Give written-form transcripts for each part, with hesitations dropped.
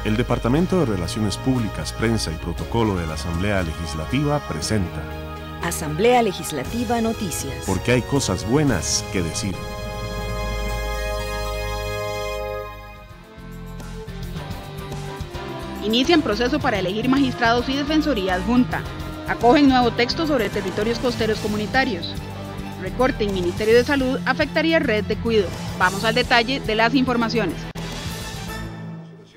El Departamento de Relaciones Públicas, Prensa y Protocolo de la Asamblea Legislativa presenta Asamblea Legislativa Noticias. Porque hay cosas buenas que decir. Inician proceso para elegir magistrados y defensoría adjunta. Acogen nuevo texto sobre territorios costeros comunitarios. Recorte en Ministerio de Salud afectaría red de cuidado. Vamos al detalle de las informaciones.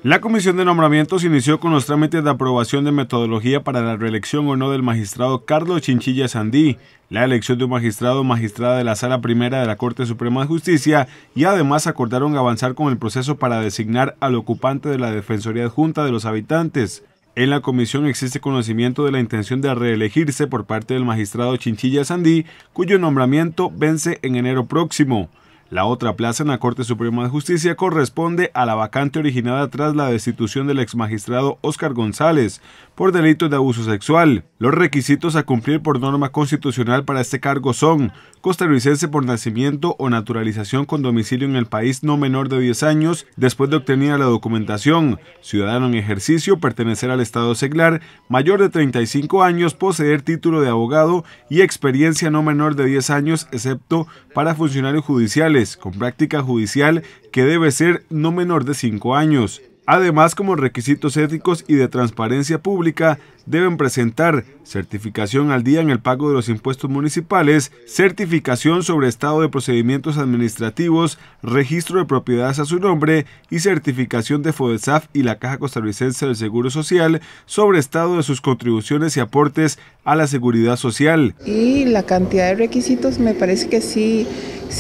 La Comisión de Nombramientos inició con los trámites de aprobación de metodología para la reelección o no del magistrado Carlos Chinchilla Sandí, la elección de un magistrado o magistrada de la Sala Primera de la Corte Suprema de Justicia y además acordaron avanzar con el proceso para designar al ocupante de la Defensoría Adjunta de los Habitantes. En la comisión existe conocimiento de la intención de reelegirse por parte del magistrado Chinchilla Sandí, cuyo nombramiento vence en enero próximo. La otra plaza en la Corte Suprema de Justicia corresponde a la vacante originada tras la destitución del exmagistrado Óscar González por delitos de abuso sexual. Los requisitos a cumplir por norma constitucional para este cargo son costarricense por nacimiento o naturalización con domicilio en el país no menor de 10 años después de obtenida la documentación, ciudadano en ejercicio, pertenecer al Estado seglar, mayor de 35 años, poseer título de abogado y experiencia no menor de 10 años excepto para funcionarios judiciales, con práctica judicial que debe ser no menor de 5 años. Además, como requisitos éticos y de transparencia pública, deben presentar certificación al día en el pago de los impuestos municipales, certificación sobre estado de procedimientos administrativos, registro de propiedades a su nombre y certificación de FODESAF y la Caja Costarricense del Seguro Social sobre estado de sus contribuciones y aportes a la seguridad social. Y la cantidad de requisitos me parece que sí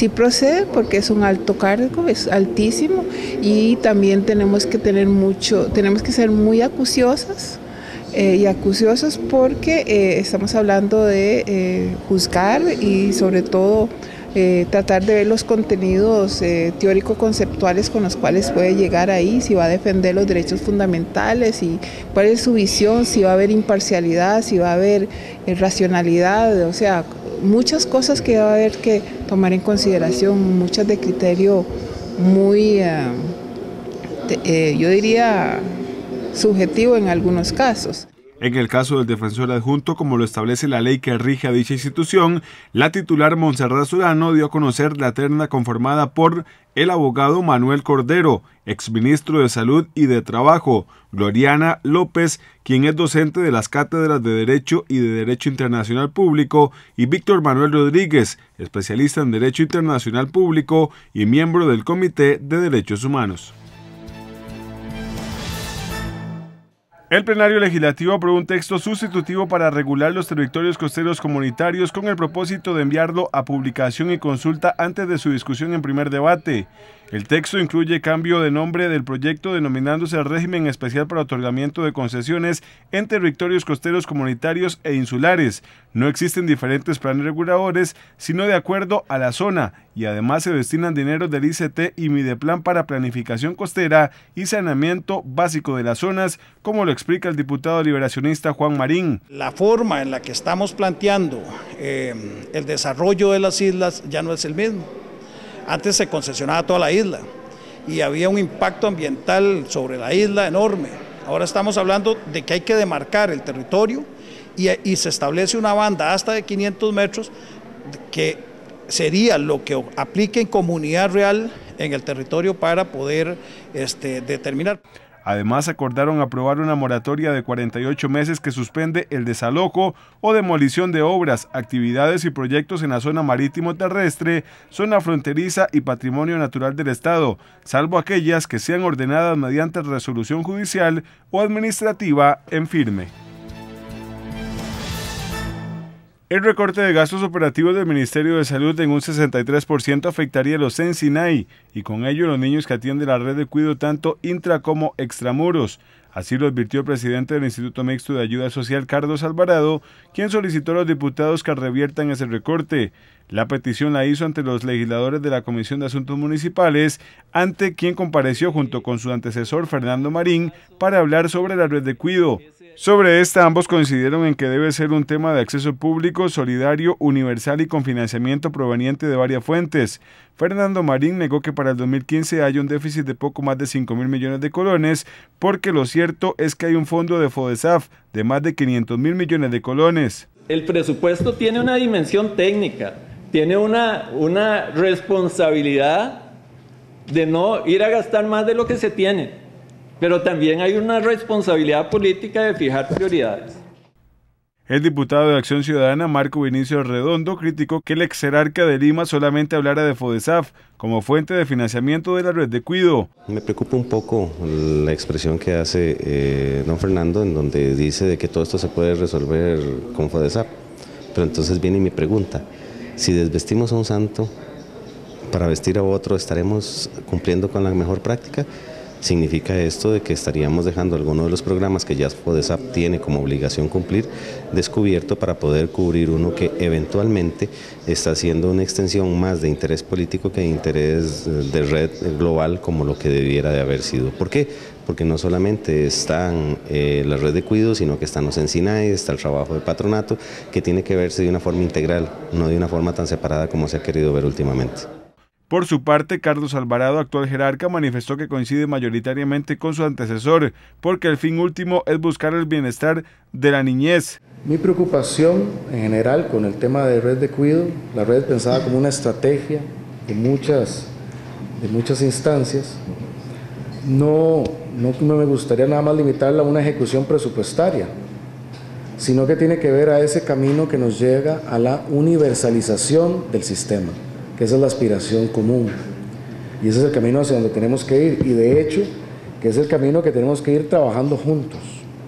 procede porque es un alto cargo, es altísimo y también tenemos que ser muy acuciosas y acuciosos porque estamos hablando de juzgar y sobre todo tratar de ver los contenidos teórico-conceptuales con los cuales puede llegar ahí, si va a defender los derechos fundamentales y cuál es su visión, si va a haber imparcialidad, si va a haber racionalidad, o sea, muchas cosas que va a haber que tomar en consideración, muchas de criterio muy, yo diría, subjetivo en algunos casos. En el caso del defensor adjunto, como lo establece la ley que rige a dicha institución, la titular Montserrat Solano dio a conocer la terna conformada por el abogado Manuel Cordero, exministro de Salud y de Trabajo, Gloriana López, quien es docente de las cátedras de Derecho y de Derecho Internacional Público, y Víctor Manuel Rodríguez, especialista en Derecho Internacional Público y miembro del Comité de Derechos Humanos. El plenario legislativo aprobó un texto sustitutivo para regular los territorios costeros comunitarios con el propósito de enviarlo a publicación y consulta antes de su discusión en primer debate. El texto incluye cambio de nombre del proyecto denominándose Régimen Especial para Otorgamiento de Concesiones en Territorios Costeros Comunitarios e Insulares. No existen diferentes planes reguladores, sino de acuerdo a la zona, y además se destinan dineros del ICT y Mideplan para planificación costera y saneamiento básico de las zonas, como lo explica el diputado liberacionista Juan Marín. La forma en la que estamos planteando el desarrollo de las islas ya no es el mismo. Antes se concesionaba toda la isla y había un impacto ambiental sobre la isla enorme. Ahora estamos hablando de que hay que demarcar el territorio y se establece una banda hasta de 500 metros que sería lo que aplique en comunidad real en el territorio para poder determinar. Además, acordaron aprobar una moratoria de 48 meses que suspende el desalojo o demolición de obras, actividades y proyectos en la zona marítimo terrestre, zona fronteriza y patrimonio natural del Estado, salvo aquellas que sean ordenadas mediante resolución judicial o administrativa en firme. El recorte de gastos operativos del Ministerio de Salud en un 63% afectaría a los Sensinay y con ello los niños que atiende la red de cuidado tanto intra como extramuros. Así lo advirtió el presidente del Instituto Mixto de Ayuda Social, Carlos Alvarado, quien solicitó a los diputados que reviertan ese recorte. La petición la hizo ante los legisladores de la Comisión de Asuntos Municipales, ante quien compareció junto con su antecesor Fernando Marín para hablar sobre la red de cuidado. Sobre esta, ambos coincidieron en que debe ser un tema de acceso público, solidario, universal y con financiamiento proveniente de varias fuentes. Fernando Marín negó que para el 2015 haya un déficit de poco más de 5.000 millones de colones, porque lo cierto es que hay un fondo de FODESAF de más de 500.000 millones de colones. El presupuesto tiene una dimensión técnica, tiene una responsabilidad de no ir a gastar más de lo que se tiene. Pero también hay una responsabilidad política de fijar prioridades. El diputado de Acción Ciudadana, Marco Vinicio Redondo, criticó que el exjerarca de Lima solamente hablara de FODESAF como fuente de financiamiento de la red de cuido. Me preocupa un poco la expresión que hace don Fernando, en donde dice de que todo esto se puede resolver con FODESAF. Pero entonces viene mi pregunta: si desvestimos a un santo para vestir a otro, ¿estaremos cumpliendo con la mejor práctica? Significa esto de que estaríamos dejando algunos de los programas que ya FODESAF tiene como obligación cumplir descubierto para poder cubrir uno que eventualmente está haciendo una extensión más de interés político que de interés de red global, como lo que debiera de haber sido. ¿Por qué? Porque no solamente están la red de cuidados, sino que están los ENCINAE, está el trabajo de patronato, que tiene que verse de una forma integral, no de una forma tan separada como se ha querido ver últimamente. Por su parte, Carlos Alvarado, actual jerarca, manifestó que coincide mayoritariamente con su antecesor, porque el fin último es buscar el bienestar de la niñez. Mi preocupación en general con el tema de red de cuidado, la red pensada como una estrategia de muchas instancias, no me gustaría nada más limitarla a una ejecución presupuestaria, sino que tiene que ver a ese camino que nos llega a la universalización del sistema, que esa es la aspiración común, y ese es el camino hacia donde tenemos que ir, y de hecho, que es el camino que tenemos que ir trabajando juntos,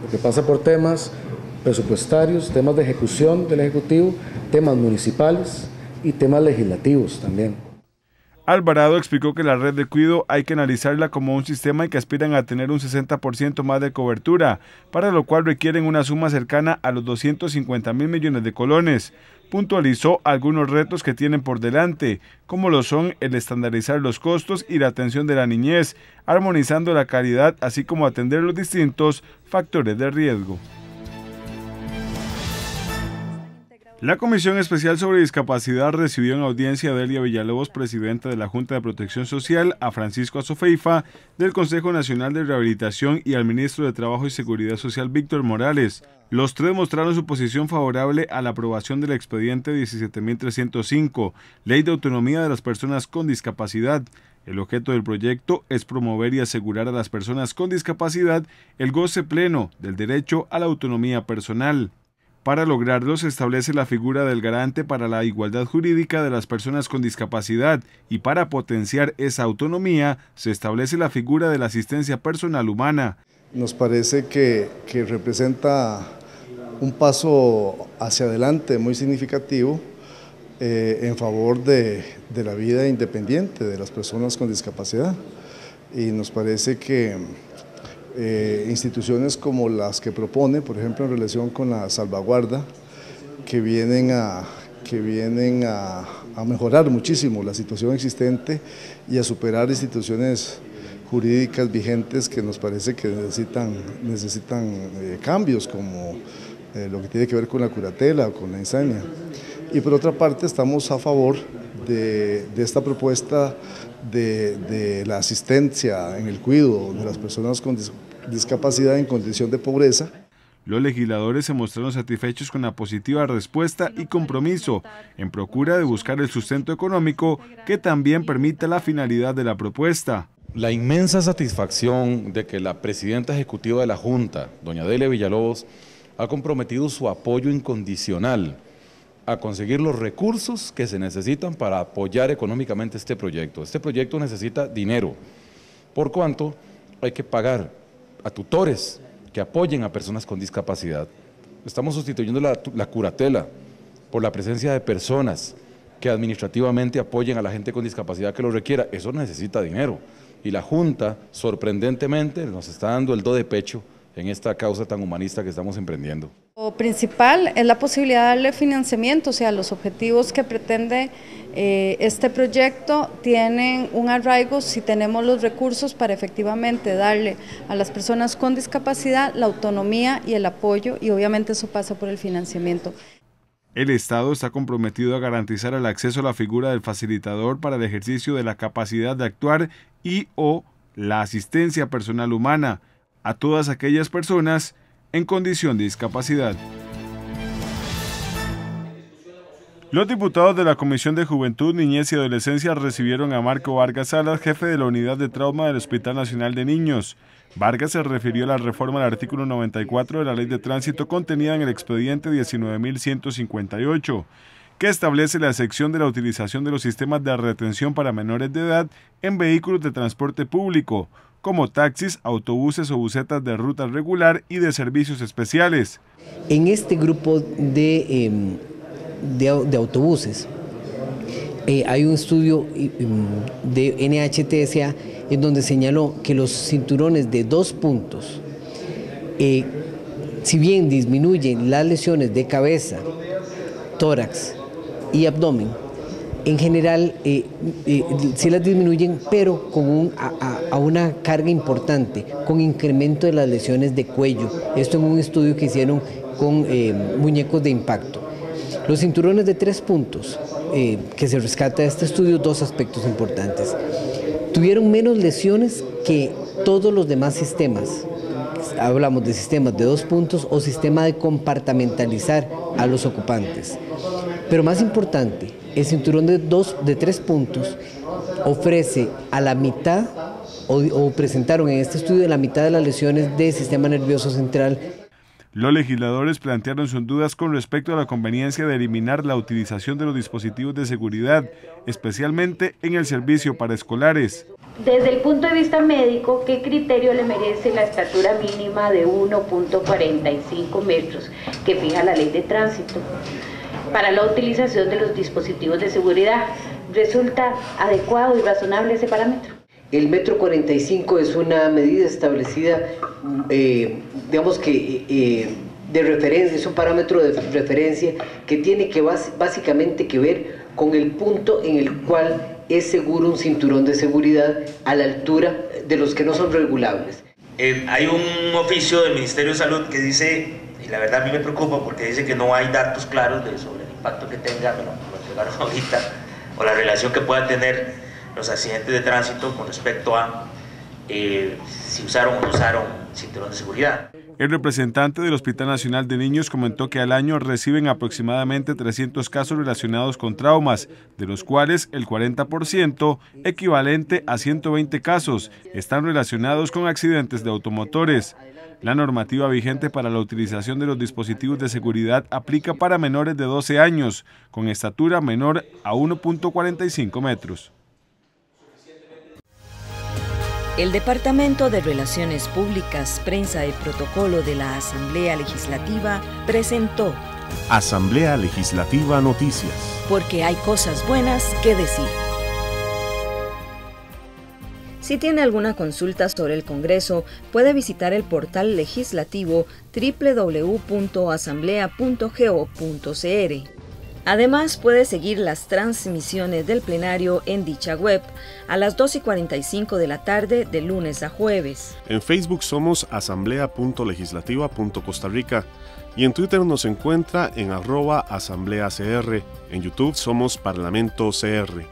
porque pasa por temas presupuestarios, temas de ejecución del Ejecutivo, temas municipales y temas legislativos también. Alvarado explicó que la red de cuidado hay que analizarla como un sistema y que aspiran a tener un 60% más de cobertura, para lo cual requieren una suma cercana a los 250.000 millones de colones. Puntualizó algunos retos que tienen por delante, como lo son el estandarizar los costos y la atención de la niñez, armonizando la calidad, así como atender los distintos factores de riesgo. La Comisión Especial sobre Discapacidad recibió en audiencia a Delia Villalobos, presidenta de la Junta de Protección Social, a Francisco Azofeifa, del Consejo Nacional de Rehabilitación, y al ministro de Trabajo y Seguridad Social, Víctor Morales. Los tres mostraron su posición favorable a la aprobación del expediente 17.305, Ley de Autonomía de las Personas con Discapacidad. El objeto del proyecto es promover y asegurar a las personas con discapacidad el goce pleno del derecho a la autonomía personal. Para lograrlo, se establece la figura del garante para la igualdad jurídica de las personas con discapacidad, y para potenciar esa autonomía se establece la figura de la asistencia personal humana. Nos parece que representa un paso hacia adelante muy significativo en favor de la vida independiente de las personas con discapacidad, y nos parece que instituciones como las que propone, por ejemplo en relación con la salvaguarda, que vienen a mejorar muchísimo la situación existente y a superar instituciones jurídicas vigentes que nos parece que necesitan cambios, como lo que tiene que ver con la curatela o con la insania. Y por otra parte estamos a favor de esta propuesta de la asistencia en el cuidado de las personas con discapacidad en condición de pobreza. Los legisladores se mostraron satisfechos con la positiva respuesta y compromiso en procura de buscar el sustento económico que también permita la finalidad de la propuesta. La inmensa satisfacción de que la presidenta ejecutiva de la Junta, doña Delia Villalobos, ha comprometido su apoyo incondicional a conseguir los recursos que se necesitan para apoyar económicamente este proyecto. Este proyecto necesita dinero, por cuanto hay que pagar a tutores que apoyen a personas con discapacidad. Estamos sustituyendo la curatela por la presencia de personas que administrativamente apoyen a la gente con discapacidad que lo requiera. Eso necesita dinero, y la Junta, sorprendentemente, nos está dando el do de pecho en esta causa tan humanista que estamos emprendiendo. Lo principal es la posibilidad de darle financiamiento, o sea, los objetivos que pretende este proyecto tienen un arraigo si tenemos los recursos para efectivamente darle a las personas con discapacidad la autonomía y el apoyo, y obviamente eso pasa por el financiamiento. El Estado está comprometido a garantizar el acceso a la figura del facilitador para el ejercicio de la capacidad de actuar y/o la asistencia personal humana a todas aquellas personas en condición de discapacidad. Los diputados de la Comisión de Juventud, Niñez y Adolescencia recibieron a Marco Vargas Salas, jefe de la Unidad de Trauma del Hospital Nacional de Niños. Vargas se refirió a la reforma del artículo 94 de la Ley de Tránsito contenida en el expediente 19.158, que establece la excepción de la utilización de los sistemas de retención para menores de edad en vehículos de transporte público, como taxis, autobuses o busetas de ruta regular y de servicios especiales. En este grupo de autobuses hay un estudio de NHTSA en donde señaló que los cinturones de 2 puntos, si bien disminuyen las lesiones de cabeza, tórax y abdomen, en general sí las disminuyen, pero con a una carga importante, con incremento de las lesiones de cuello. Esto en un estudio que hicieron con muñecos de impacto. Los cinturones de 3 puntos, que se rescata de este estudio, 2 aspectos importantes. Tuvieron menos lesiones que todos los demás sistemas. Hablamos de sistemas de 2 puntos o sistema de compartimentalizar a los ocupantes. Pero más importante, el cinturón de 3 puntos ofrece a la mitad, o presentaron en este estudio la mitad de las lesiones del sistema nervioso central. Los legisladores plantearon sus dudas con respecto a la conveniencia de eliminar la utilización de los dispositivos de seguridad, especialmente en el servicio para escolares. Desde el punto de vista médico, ¿qué criterio le merece la estatura mínima de 1.45 metros que fija la Ley de Tránsito para la utilización de los dispositivos de seguridad? ¿Resulta adecuado y razonable ese parámetro? El 1,45 m es una medida establecida, digamos que de referencia, es un parámetro de referencia que tiene que básicamente que ver con el punto en el cual es seguro un cinturón de seguridad a la altura de los que no son regulables. Hay un oficio del Ministerio de Salud que dice, y la verdad a mí me preocupa porque dice que no hay datos claros sobre el impacto que tenga, bueno, lo entregaron ahorita, o la relación que pueda tener los accidentes de tránsito con respecto a si usaron o no usaron cinturón de seguridad. El representante del Hospital Nacional de Niños comentó que al año reciben aproximadamente 300 casos relacionados con traumas, de los cuales el 40%, equivalente a 120 casos, están relacionados con accidentes de automotores. La normativa vigente para la utilización de los dispositivos de seguridad aplica para menores de 12 años, con estatura menor a 1.45 metros. El Departamento de Relaciones Públicas, Prensa y Protocolo de la Asamblea Legislativa presentó Asamblea Legislativa Noticias. Porque hay cosas buenas que decir. Si tiene alguna consulta sobre el Congreso, puede visitar el portal legislativo www.asamblea.go.cr. Además, puede seguir las transmisiones del plenario en dicha web a las 2:45 de la tarde de lunes a jueves. En Facebook somos asamblea.legislativa.Costa Rica y en Twitter nos encuentra en @asambleacr. En YouTube somos Parlamento CR.